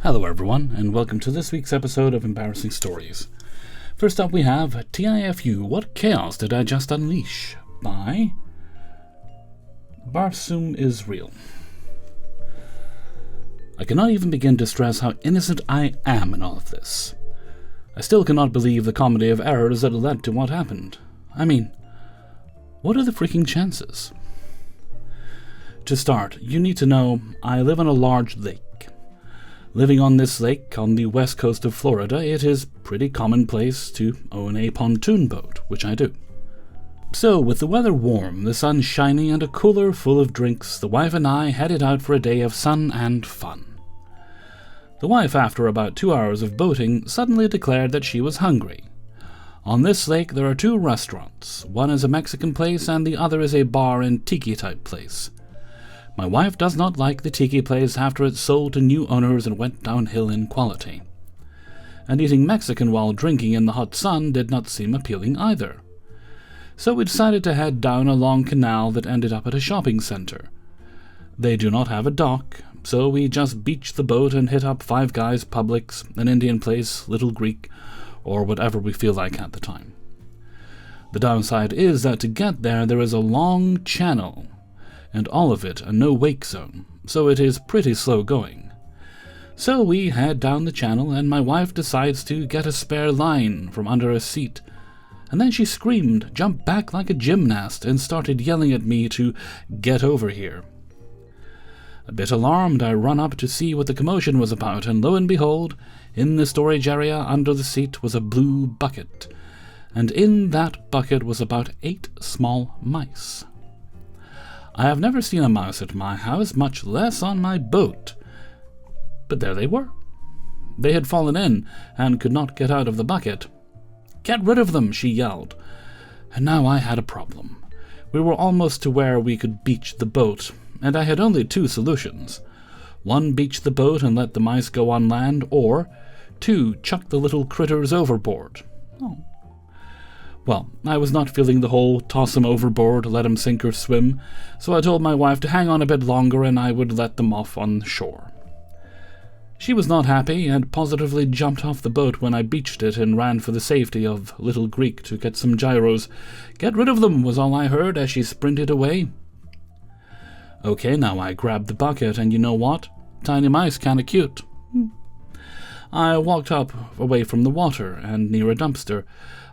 Hello everyone, and welcome to this week's episode of Embarrassing Stories. First up we have TIFU, What Chaos Did I Just Unleash? By Barsum is Real. I cannot even begin to stress how innocent I am in all of this. I still cannot believe the comedy of errors that led to what happened. I mean, what are the freaking chances? To start, you need to know I live on a large lake. Living on this lake on the west coast of Florida, it is pretty commonplace to own a pontoon boat, which I do. So, with the weather warm, the sun shining, and a cooler full of drinks, the wife and I headed out for a day of sun and fun. The wife, after about 2 hours of boating, suddenly declared that she was hungry. On this lake there are 2 restaurants. One is a Mexican place and the other is a bar and tiki-type place. My wife does not like the tiki place after it sold to new owners and went downhill in quality. And eating Mexican while drinking in the hot sun did not seem appealing either. So we decided to head down a long canal that ended up at a shopping center. They do not have a dock, so we just beached the boat and hit up Five Guys, Publix, an Indian place, Little Greek, or whatever we feel like at the time. The downside is that to get there is a long channel, and all of it a no-wake zone, so it is pretty slow going. So we head down the channel, and my wife decides to get a spare line from under a seat, and then she screamed, jumped back like a gymnast, and started yelling at me to get over here. A bit alarmed, I run up to see what the commotion was about, and lo and behold, in the storage area under the seat was a blue bucket, and in that bucket was about 8 small mice. I have never seen a mouse at my house, much less on my boat. But there they were. They had fallen in and could not get out of the bucket. "Get rid of them," she yelled. And now I had a problem. We were almost to where we could beach the boat, and I had only 2 solutions. 1, beach the boat and let the mice go on land, or 2, chuck the little critters overboard. Oh. Well, I was not feeling the whole toss 'em overboard, let 'em sink or swim, so I told my wife to hang on a bit longer and I would let them off on shore. She was not happy and positively jumped off the boat when I beached it and ran for the safety of Little Greek to get some gyros. "Get rid of them," was all I heard as she sprinted away. Okay, now I grabbed the bucket, and you know what? Tiny mice kinda cute. I walked up away from the water, and near a dumpster.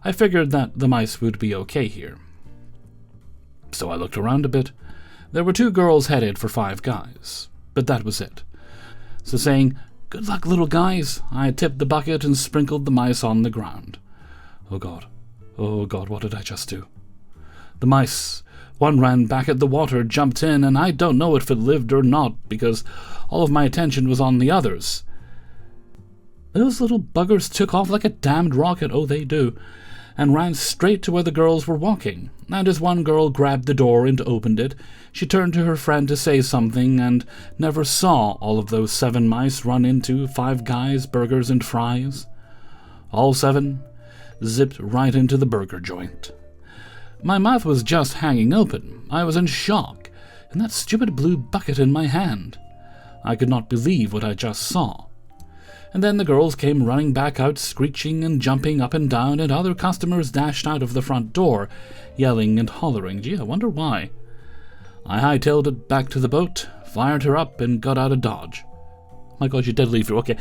I figured that the mice would be okay here. So I looked around a bit. There were 2 girls headed for Five Guys, but that was it. So saying, "Good luck, little guys," I tipped the bucket and sprinkled the mice on the ground. Oh God, what did I just do? The mice, one ran back at the water, jumped in, and I don't know if it lived or not, because all of my attention was on the others. Those little buggers took off like a damned rocket, oh they do, and ran straight to where the girls were walking, and as one girl grabbed the door and opened it, she turned to her friend to say something and never saw all of those 7 mice run into Five Guys burgers and fries. All 7 zipped right into the burger joint. My mouth was just hanging open. I was in shock, and that stupid blue bucket in my hand. I could not believe what I just saw. And then the girls came running back out, screeching and jumping up and down, and other customers dashed out of the front door, yelling and hollering. Gee, I wonder why. I hightailed it back to the boat, fired her up, and got out of Dodge. My God, you did leave her. Okay.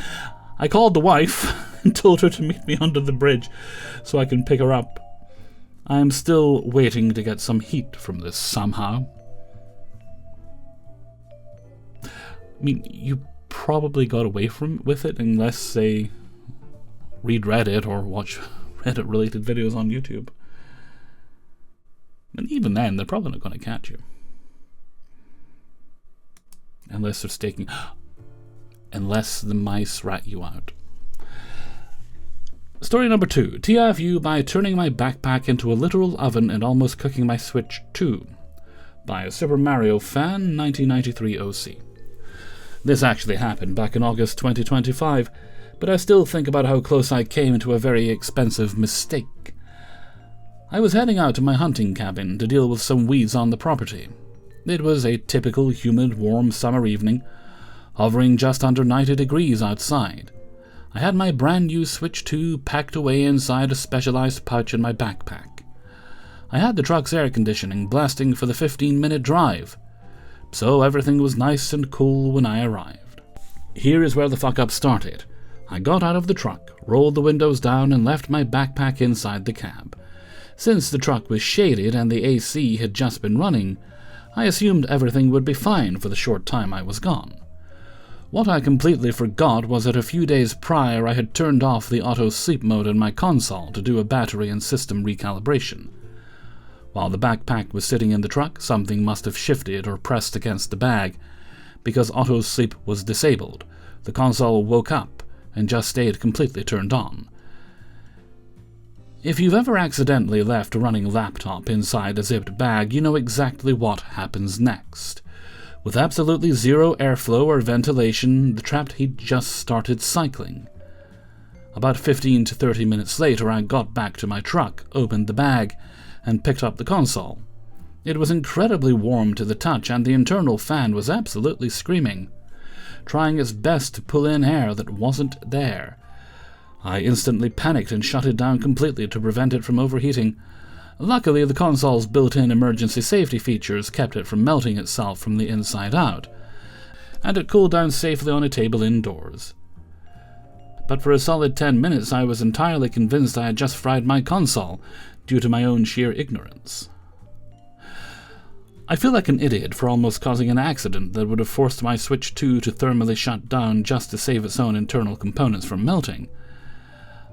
I called the wife and told her to meet me under the bridge so I can pick her up. I am still waiting to get some heat from this somehow. I mean, you probably got away with it unless they read Reddit or watch Reddit-related videos on YouTube. And even then, they're probably not going to catch you. Unless they're staking... Unless the mice rat you out. Story number 2. TIFU by turning my backpack into a literal oven and almost cooking my Switch 2. By a Super Mario fan, 1993 OC. This actually happened back in August 2025, but I still think about how close I came to a very expensive mistake. I was heading out to my hunting cabin to deal with some weeds on the property. It was a typical humid, warm summer evening. hovering just under 90 degrees outside. I had my brand new Switch 2 packed away inside a specialized pouch in my backpack. I had the truck's air conditioning blasting for the 15-minute drive, so everything was nice and cool when I arrived. Here is where the fuck-up started. I got out of the truck, rolled the windows down, and left my backpack inside the cab. Since the truck was shaded and the AC had just been running, I assumed everything would be fine for the short time I was gone. What I completely forgot was that a few days prior I had turned off the auto sleep mode in my console to do a battery and system recalibration. While the backpack was sitting in the truck, something must have shifted or pressed against the bag. Because auto sleep was disabled, the console woke up and just stayed completely turned on. If you've ever accidentally left a running laptop inside a zipped bag, you know exactly what happens next. With absolutely zero airflow or ventilation, the trapped heat just started cycling. About 15 to 30 minutes later, I got back to my truck, opened the bag, and picked up the console. It was incredibly warm to the touch, and the internal fan was absolutely screaming, trying its best to pull in air that wasn't there. I instantly panicked and shut it down completely to prevent it from overheating. Luckily, the console's built-in emergency safety features kept it from melting itself from the inside out, and it cooled down safely on a table indoors. But for a solid 10 minutes I was entirely convinced I had just fried my console, due to my own sheer ignorance. I feel like an idiot for almost causing an accident that would have forced my Switch 2 to thermally shut down just to save its own internal components from melting.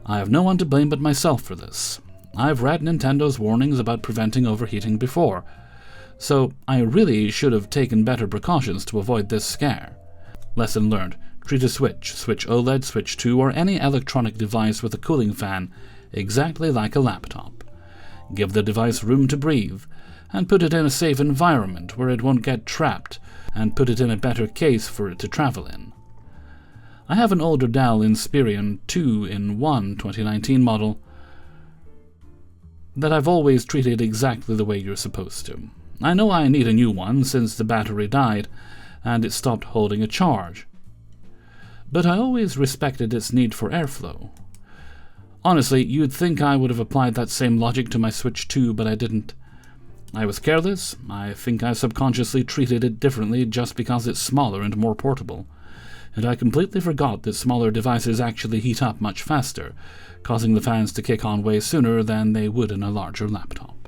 I have no one to blame but myself for this. I've read Nintendo's warnings about preventing overheating before, so I really should have taken better precautions to avoid this scare. Lesson learned: treat a Switch OLED, Switch 2, or any electronic device with a cooling fan exactly like a laptop. Give the device room to breathe, and put it in a safe environment where it won't get trapped, and put it in a better case for it to travel in. I have an older Dell Inspiron 2-in-1 2019 model that I've always treated exactly the way you're supposed to. I know I need a new one since the battery died and it stopped holding a charge, but I always respected its need for airflow. Honestly, you'd think I would have applied that same logic to my Switch 2, but I didn't. I was careless. I think I subconsciously treated it differently just because it's smaller and more portable. And I completely forgot that smaller devices actually heat up much faster, causing the fans to kick on way sooner than they would in a larger laptop.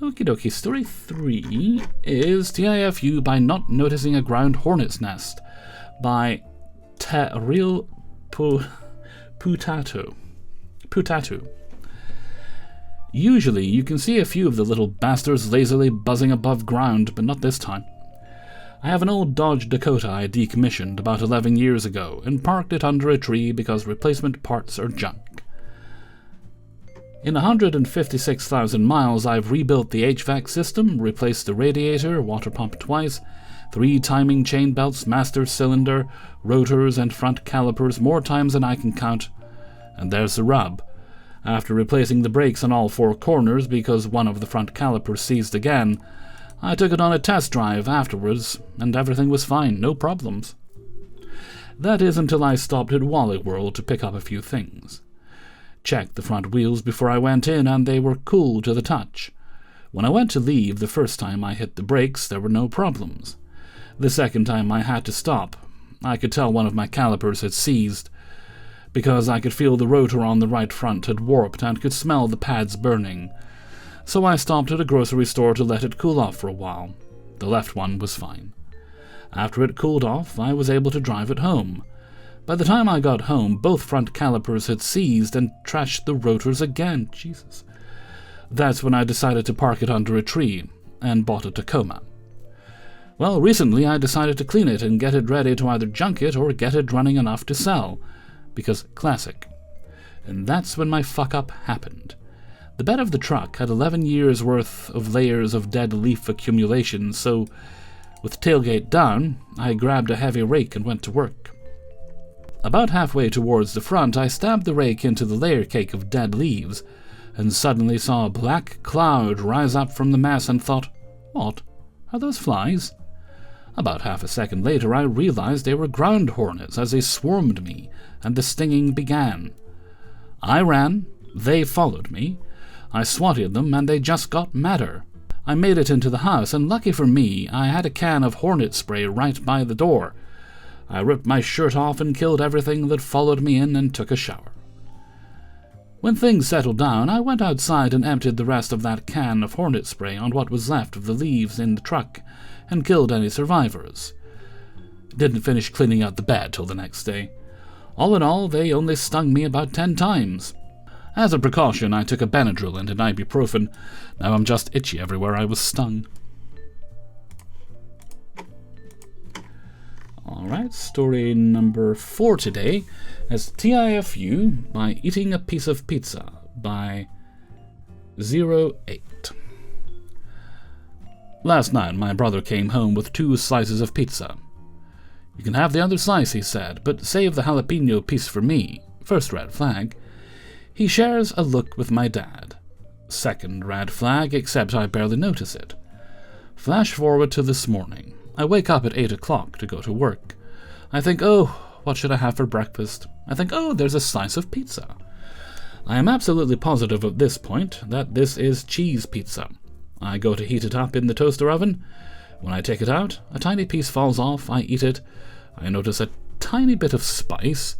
Okie dokie, story 3 is TIFU by not noticing a ground hornet's nest by Real Putatu. Usually you can see a few of the little bastards lazily buzzing above ground, but not this time. I have an old Dodge Dakota I decommissioned about 11 years ago and parked it under a tree because replacement parts are junk. In 156,000 miles I've rebuilt the HVAC system, replaced the radiator, water pump twice, 3 timing chain belts, master cylinder, rotors and front calipers more times than I can count. And there's the rub. After replacing the brakes on all 4 corners because one of the front calipers seized again, I took it on a test drive afterwards, and everything was fine, no problems. That is until I stopped at Wally World to pick up a few things. Checked the front wheels before I went in, and they were cool to the touch. When I went to leave the first time I hit the brakes, there were no problems. The second time I had to stop. I could tell one of my calipers had seized, because I could feel the rotor on the right front had warped and could smell the pads burning. So I stopped at a grocery store to let it cool off for a while. The left one was fine. After it cooled off, I was able to drive it home. By the time I got home, both front calipers had seized and trashed the rotors again. Jesus. That's when I decided to park it under a tree and bought a Tacoma. Well, recently I decided to clean it and get it ready to either junk it or get it running enough to sell, because classic. And that's when my fuck-up happened. The bed of the truck had 11 years' worth of layers of dead leaf accumulation, so with tailgate down, I grabbed a heavy rake and went to work. About halfway towards the front, I stabbed the rake into the layer cake of dead leaves, and suddenly saw a black cloud rise up from the mass and thought, "What? Are those flies?" About half a second later I realized they were ground hornets as they swarmed me, and the stinging began. I ran, they followed me, I swatted them, and they just got madder. I made it into the house, and lucky for me, I had a can of hornet spray right by the door. I ripped my shirt off and killed everything that followed me in and took a shower. When things settled down, I went outside and emptied the rest of that can of hornet spray on what was left of the leaves in the truck, and killed any survivors. Didn't finish cleaning out the bed till the next day. All in all, they only stung me about 10 times. As a precaution, I took a Benadryl and an ibuprofen. Now I'm just itchy everywhere I was stung. Alright, story number 4 today is TIFU by Eating a Piece of Pizza by 08. Last night my brother came home with 2 slices of pizza. "You can have the other slice," he said, "but save the jalapeno piece for me." First red flag. He shares a look with my dad. Second red flag, except I barely notice it. Flash forward to this morning. I wake up at 8 o'clock to go to work. I think, oh, what should I have for breakfast? I think, oh, there's a slice of pizza. I am absolutely positive at this point that this is cheese pizza. I go to heat it up in the toaster oven. When I take it out, a tiny piece falls off. I eat it. I notice a tiny bit of spice.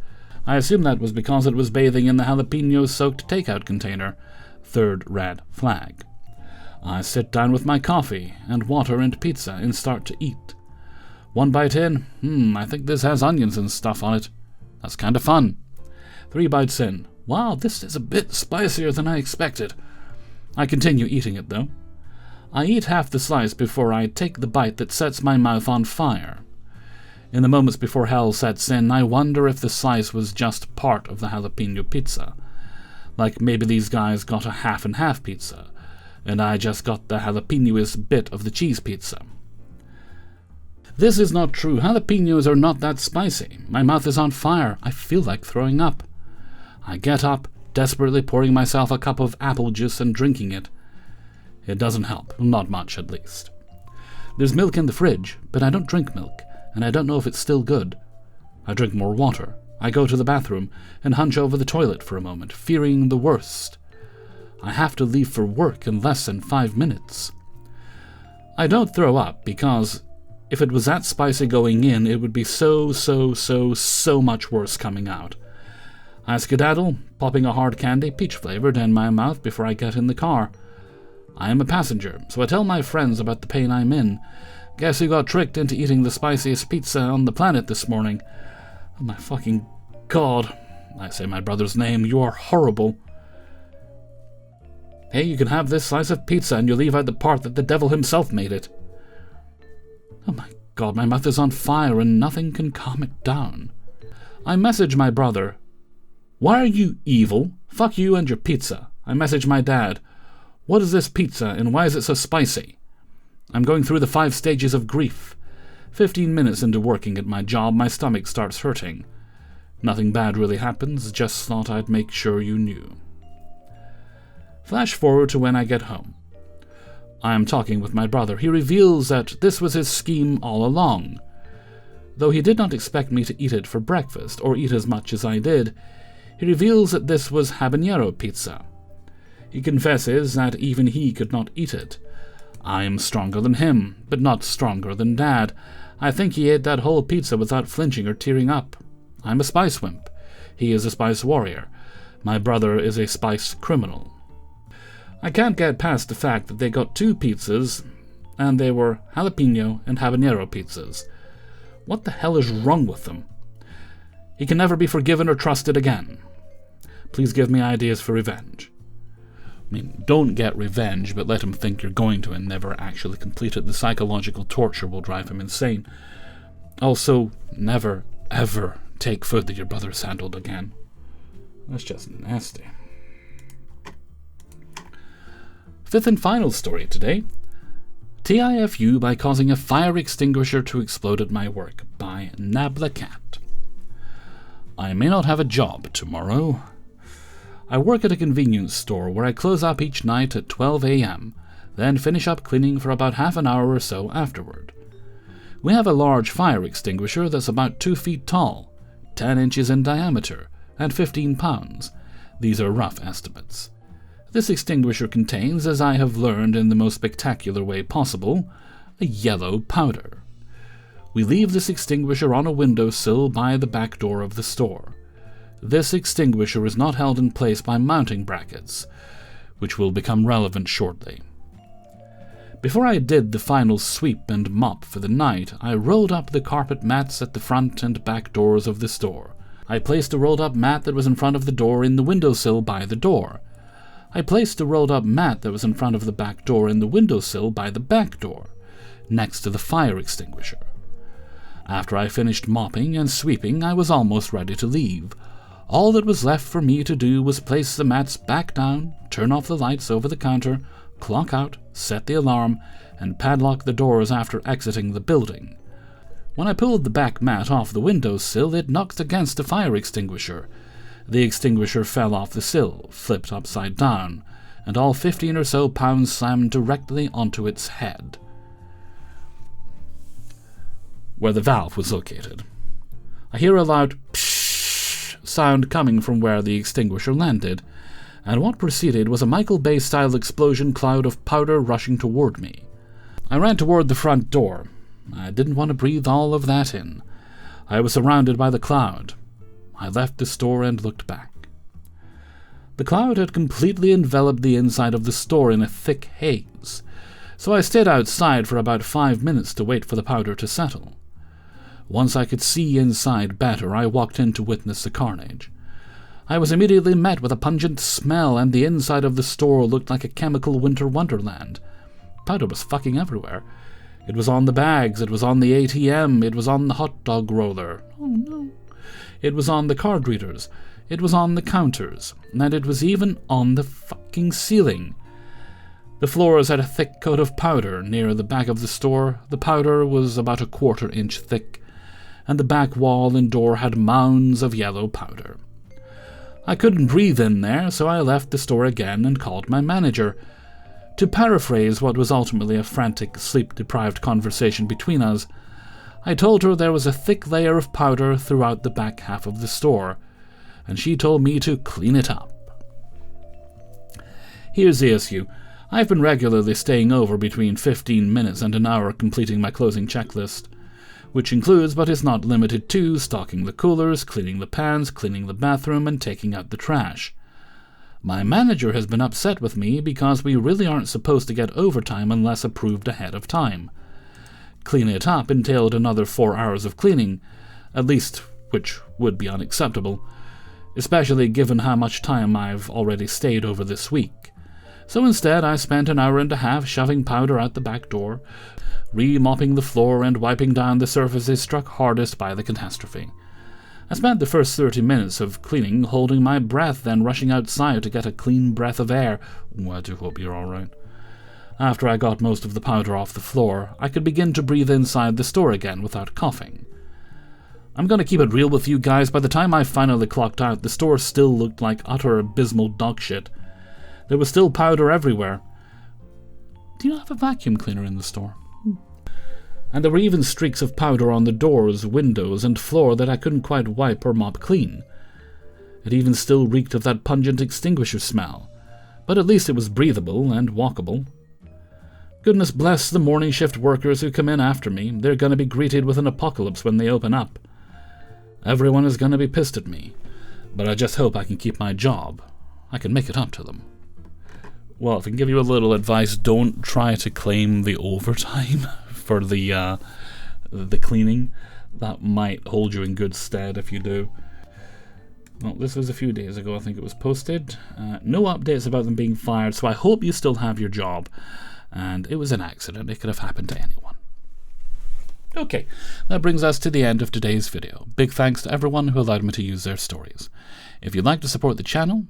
I assume that was because it was bathing in the jalapeno-soaked takeout container. Third red flag. I sit down with my coffee and water and pizza and start to eat. 1 bite in, I think this has onions and stuff on it. That's kind of fun. 3 bites in, wow, this is a bit spicier than I expected. I continue eating it, though. I eat half the slice before I take the bite that sets my mouth on fire. In the moments before hell sets in, I wonder if the slice was just part of the jalapeno pizza. Like maybe these guys got a half-and-half pizza, and I just got the jalapenoest bit of the cheese pizza. This is not true. Jalapenos are not that spicy. My mouth is on fire. I feel like throwing up. I get up, desperately pouring myself a cup of apple juice and drinking it. It doesn't help. Not much, at least. There's milk in the fridge, but I don't drink milk, and I don't know if it's still good. I drink more water. I go to the bathroom and hunch over the toilet for a moment, fearing the worst. I have to leave for work in less than 5 minutes. I don't throw up because if it was that spicy going in, it would be so much worse coming out. I skedaddle, popping a hard candy, peach-flavored, in my mouth before I get in the car. I am a passenger, so I tell my friends about the pain I'm in. Guess who got tricked into eating the spiciest pizza on the planet this morning? Oh my fucking God. I say my brother's name. You are horrible. Hey, you can have this slice of pizza and you leave out the part that the devil himself made it. Oh my God, my mouth is on fire and nothing can calm it down. I message my brother. Why are you evil? Fuck you and your pizza. I message my dad. What is this pizza and why is it so spicy? I'm going through the 5 stages of grief. 15 minutes into working at my job, my stomach starts hurting. Nothing bad really happens, just thought I'd make sure you knew. Flash forward to when I get home. I am talking with my brother. He reveals that this was his scheme all along. Though he did not expect me to eat it for breakfast, or eat as much as I did, he reveals that this was habanero pizza. He confesses that even he could not eat it. I am stronger than him, but not stronger than Dad. I think he ate that whole pizza without flinching or tearing up. I'm a spice wimp. He is a spice warrior. My brother is a spice criminal. I can't get past the fact that they got 2 pizzas, and they were jalapeno and habanero pizzas. What the hell is wrong with them? He can never be forgiven or trusted again. Please give me ideas for revenge. I mean, don't get revenge, but let him think you're going to and never actually complete it. The psychological torture will drive him insane. Also, never, ever take food that your brother's handled again. That's just nasty. 5th and final story today. TIFU by causing a fire extinguisher to explode at my work by Nabla Cat. I may not have a job tomorrow. I work at a convenience store where I close up each night at 12 a.m., then finish up cleaning for about half an hour or so afterward. We have a large fire extinguisher that's about 2 feet tall, 10 inches in diameter, and 15 pounds. These are rough estimates. This extinguisher contains, as I have learned in the most spectacular way possible, a yellow powder. We leave this extinguisher on a windowsill by the back door of the store. This extinguisher is not held in place by mounting brackets, which will become relevant shortly. Before I did the final sweep and mop for the night, I rolled up the carpet mats at the front and back doors of the store. I placed a rolled-up mat that was in front of the door in the windowsill by the door. I placed a rolled-up mat that was in front of the back door in the windowsill by the back door, next to the fire extinguisher. After I finished mopping and sweeping, I was almost ready to leave. All that was left for me to do was place the mats back down, turn off the lights over the counter, clock out, set the alarm, and padlock the doors after exiting the building. When I pulled the back mat off the windowsill, it knocked against the fire extinguisher. The extinguisher fell off the sill, flipped upside down, and all 15 or so pounds slammed directly onto its head, where the valve was located. I hear a loud pshh sound coming from where the extinguisher landed, and what preceded was a Michael Bay-style explosion cloud of powder rushing toward me. I ran toward the front door. I didn't want to breathe all of that in. I was surrounded by the cloud. I left the store and looked back. The cloud had completely enveloped the inside of the store in a thick haze, so I stayed outside for about 5 minutes to wait for the powder to settle. Once I could see inside better, I walked in to witness the carnage. I was immediately met with a pungent smell, and the inside of the store looked like a chemical winter wonderland. Powder was fucking everywhere. It was on the bags, it was on the ATM, it was on the hot dog roller. Oh no. It was on the card readers, it was on the counters, and it was even on the fucking ceiling. The floors had a thick coat of powder. Near the back of the store, the powder was about a 1/4 inch thick, and the back wall and door had mounds of yellow powder. I couldn't breathe in there, so I left the store again and called my manager. To paraphrase what was ultimately a frantic, sleep-deprived conversation between us, I told her there was a thick layer of powder throughout the back half of the store, and she told me to clean it up. Here's the issue. I've been regularly staying over between 15 minutes and an hour completing my closing checklist, which includes but is not limited to stocking the coolers, cleaning the pans, cleaning the bathroom, and taking out the trash. My manager has been upset with me because we really aren't supposed to get overtime unless approved ahead of time. Cleaning it up entailed another 4 hours of cleaning, at least, which would be unacceptable, especially given how much time I've already stayed over this week. So instead I spent an hour and a half shoving powder out the back door, re-mopping the floor and wiping down the surfaces struck hardest by the catastrophe. I spent the first 30 minutes of cleaning holding my breath, then rushing outside to get a clean breath of air. I do hope you're all right. After I got most of the powder off the floor, I could begin to breathe inside the store again without coughing. I'm going to keep it real with you guys. By the time I finally clocked out, the store still looked like utter abysmal dog shit. There was still powder everywhere. Do you have a vacuum cleaner in the store? And there were even streaks of powder on the doors, windows, and floor that I couldn't quite wipe or mop clean. It even still reeked of that pungent extinguisher smell, but at least it was breathable and walkable. Goodness bless the morning shift workers who come in after me. They're going to be greeted with an apocalypse when they open up. Everyone is going to be pissed at me, but I just hope I can keep my job. I can make it up to them. Well, if I can give you a little advice, don't try to claim the overtime for the cleaning. That might hold you in good stead if you do. Well, this was a few days ago, I think it was posted. No updates about them being fired, so I hope you still have your job. And it was an accident. It could have happened to anyone. Okay, that brings us to the end of today's video. Big thanks to everyone who allowed me to use their stories. If you'd like to support the channel,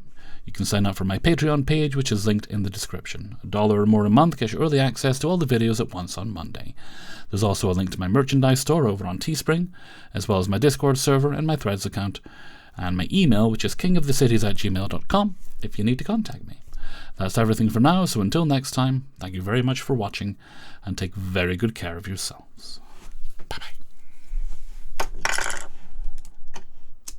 you can sign up for my Patreon page, which is linked in the description. $1 or more a month gets you early access to all the videos at once on Monday. There's also a link to my merchandise store over on Teespring, as well as my Discord server and my Threads account, and my email, which is kingofthecities@gmail.com, if you need to contact me. That's everything for now, so until next time, thank you very much for watching, and take very good care of yourselves. Bye-bye.